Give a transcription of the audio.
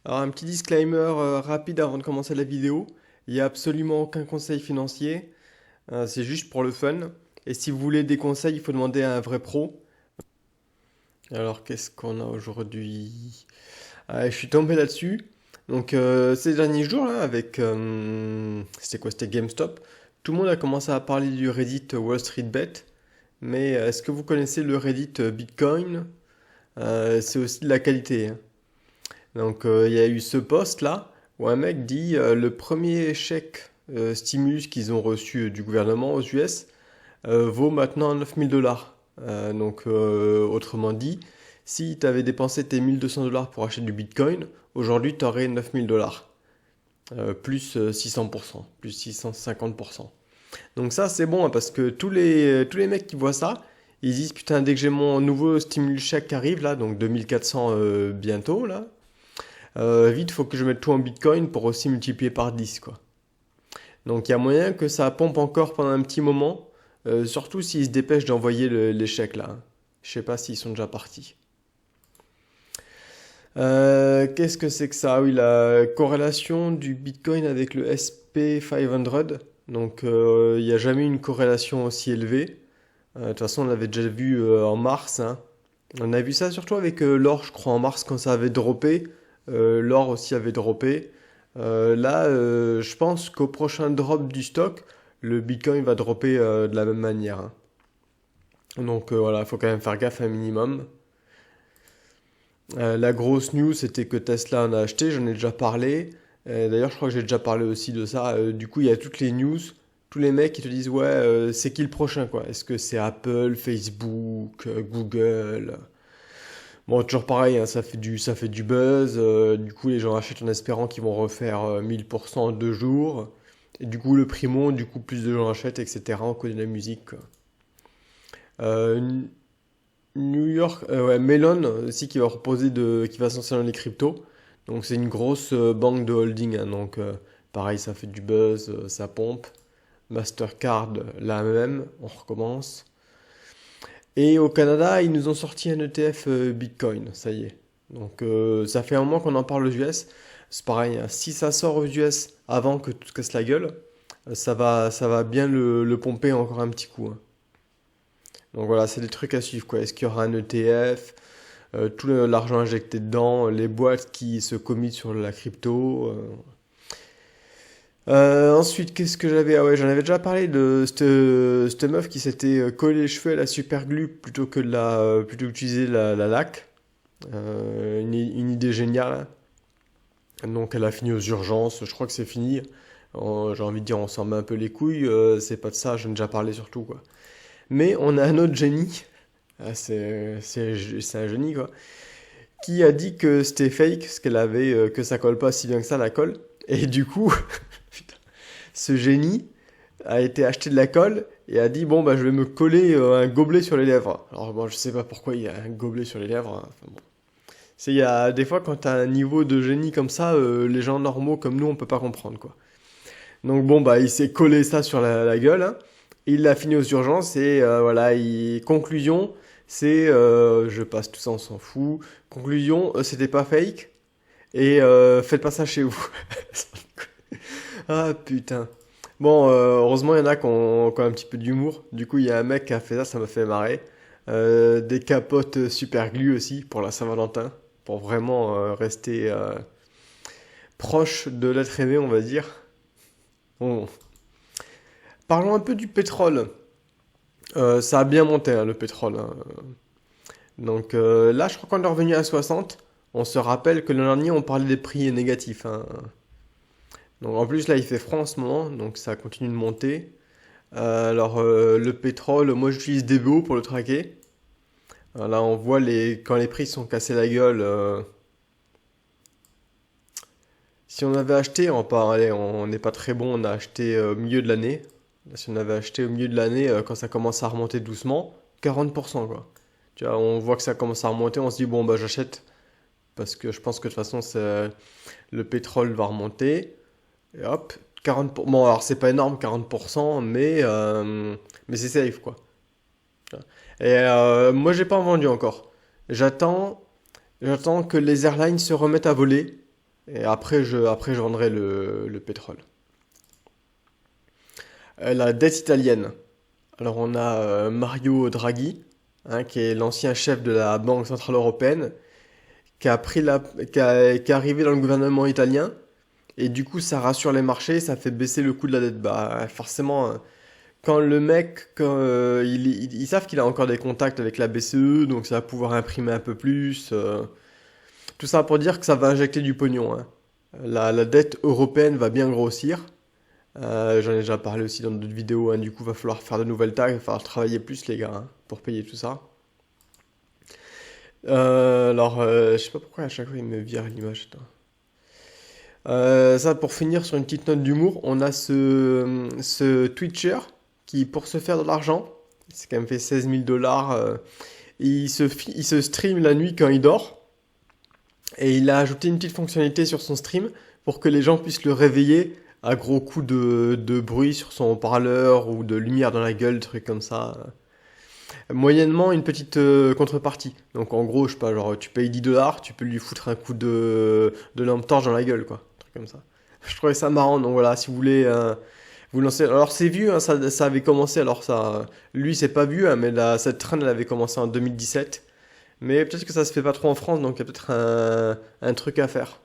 Alors un petit disclaimer rapide avant de commencer la vidéo. Il n'y a absolument aucun conseil financier, c'est juste pour le fun. Et si vous voulez des conseils, il faut demander à un vrai pro. Alors qu'est-ce qu'on a aujourd'hui? Je suis tombé là-dessus. Donc ces derniers jours là, avec c'était quoi? C'était GameStop. Tout le monde a commencé à parler du Reddit Wall Street Bet. Mais est-ce que vous connaissez le Reddit Bitcoin? C'est aussi de la qualité, hein. Donc il y a eu ce post là où un mec dit le premier chèque stimulus qu'ils ont reçu du gouvernement aux US vaut maintenant 9000 $. Autrement dit, si tu avais dépensé tes 1200 $ pour acheter du Bitcoin, aujourd'hui tu aurais 9000 $, plus 600%, plus 650%. Donc ça c'est bon, hein, parce que tous les mecs qui voient ça, ils disent putain, dès que j'ai mon nouveau stimulus chèque qui arrive là, donc 2400 bientôt là, vite, faut que je mette tout en Bitcoin pour aussi multiplier par 10, quoi. Donc il y a moyen que ça pompe encore pendant un petit moment, surtout s'ils se dépêchent d'envoyer les chèques là, hein. Je sais pas s'ils sont déjà partis. Qu'est-ce que c'est que ça? Oui, la corrélation du Bitcoin avec le SP 500. Donc il n'y a jamais une corrélation aussi élevée. De toute façon, on l'avait déjà vu en mars, hein. On a vu ça surtout avec l'or, je crois, en mars quand ça avait droppé. L'or aussi avait droppé. Là, je pense qu'au prochain drop du stock, le Bitcoin va dropper de la même manière, hein. Donc voilà, il faut quand même faire gaffe un minimum. La grosse news, c'était que Tesla en a acheté, j'en ai déjà parlé. D'ailleurs, je crois que j'ai déjà parlé aussi de ça. Du coup, il y a toutes les news, tous les mecs qui te disent, ouais, c'est qui le prochain, quoi? Est-ce que c'est Apple, Facebook, Google? Bon, toujours pareil, hein, ça fait du buzz. Du coup, les gens achètent en espérant qu'ils vont refaire 1000% en 2 jours. Et du coup, le prix monte, du coup, plus de gens achètent, etc. On connaît la musique, quoi. Euh, New York, ouais, Melon aussi qui va se lancer dans les cryptos. Donc, c'est une grosse banque de holding, hein. Donc, pareil, ça fait du buzz, ça pompe. Mastercard, la même, on recommence. Et au Canada, ils nous ont sorti un ETF Bitcoin, ça y est. Donc ça fait un moment qu'on en parle aux US. C'est pareil, hein, si ça sort aux US avant que tout se casse la gueule, ça va bien le pomper encore un petit coup, hein. Donc voilà, c'est des trucs à suivre, quoi. Est-ce qu'il y aura un ETF, tout l'argent injecté dedans, les boîtes qui se committent sur la crypto. Ensuite, qu'est-ce que j'avais? Ah ouais, j'en avais déjà parlé de cette meuf qui s'était collé les cheveux à la super glue plutôt qu'utiliser la laque. Une idée géniale, hein. Donc elle a fini aux urgences, je crois que c'est fini. J'ai envie de dire, on s'en met un peu les couilles, c'est pas de ça, j'en ai déjà parlé surtout, quoi. Mais on a un autre génie, c'est un génie, quoi, qui a dit que c'était fake, ce qu'elle avait, que ça colle pas si bien que ça, la colle. Et du coup, ce génie a été acheter de la colle et a dit bon bah je vais me coller un gobelet sur les lèvres. Alors bon, je sais pas pourquoi il y a un gobelet sur les lèvres, hein. Enfin, bon. C'est il y a des fois quand t'as un niveau de génie comme ça, les gens normaux comme nous on peut pas comprendre, quoi. Donc bon bah il s'est collé ça sur la gueule, hein. Il l'a fini aux urgences et voilà, conclusion, c'est je passe tout ça, on s'en fout. Conclusion, c'était pas fake et faites pas ça chez vous. Ah putain. Bon, heureusement, il y en a qui ont un petit peu d'humour. Du coup, il y a un mec qui a fait ça, ça m'a fait marrer. Des capotes super glue aussi pour la Saint-Valentin, pour vraiment rester proche de l'être aimé, on va dire. Bon. Parlons un peu du pétrole. Ça a bien monté, hein, le pétrole, hein. Donc là, je crois qu'on est revenu à 60. On se rappelle que l'an dernier, on parlait des prix négatifs, hein. Donc en plus, là, il fait froid en ce moment, donc ça continue de monter. Le pétrole, moi j'utilise DBO pour le traquer. Là, on voit quand les prix sont cassés la gueule. Si on avait acheté, on n'est pas très bon, on a acheté au milieu de l'année. Là, si on avait acheté au milieu de l'année, quand ça commence à remonter doucement, 40%, quoi. Tu vois, on voit que ça commence à remonter, on se dit bon bah j'achète parce que je pense que de toute façon le pétrole va remonter. Et hop, 40%. Bon, alors c'est pas énorme, 40%, mais c'est safe, quoi. Et moi, j'ai pas vendu encore. J'attends, j'attends que les airlines se remettent à voler. Et après je vendrai le pétrole. La dette italienne. Alors on a Mario Draghi, hein, qui est l'ancien chef de la Banque Centrale Européenne, qui est arrivé dans le gouvernement italien, et du coup ça rassure les marchés, ça fait baisser le coût de la dette. Bah forcément, quand le mec, ils savent qu'il a encore des contacts avec la BCE, donc ça va pouvoir imprimer un peu plus. Tout ça pour dire que ça va injecter du pognon, hein. La dette européenne va bien grossir. J'en ai déjà parlé aussi dans d'autres vidéos, hein. Du coup, va falloir faire de nouvelles taxes, va falloir travailler plus, les gars, hein, pour payer tout ça. Je sais pas pourquoi à chaque fois il me vire l'image. Putain. Ça, pour finir sur une petite note d'humour, on a ce Twitcher qui, pour se faire de l'argent, c'est quand même fait 16 000 dollars, il se stream la nuit quand il dort. Et il a ajouté une petite fonctionnalité sur son stream pour que les gens puissent le réveiller à gros coups de bruit sur son haut-parleur ou de lumière dans la gueule, trucs comme ça. Moyennement, une petite contrepartie. Donc en gros, je sais pas, genre tu payes 10 dollars, tu peux lui foutre un coup de lampe torche dans la gueule, quoi. Un truc comme ça. Je trouvais ça marrant, donc voilà, si vous voulez vous lancer. Alors c'est vieux, hein, ça avait commencé, alors ça. Lui, c'est pas vieux, hein, mais cette trend, elle avait commencé en 2017. Mais peut-être que ça se fait pas trop en France, donc il y a peut-être un truc à faire.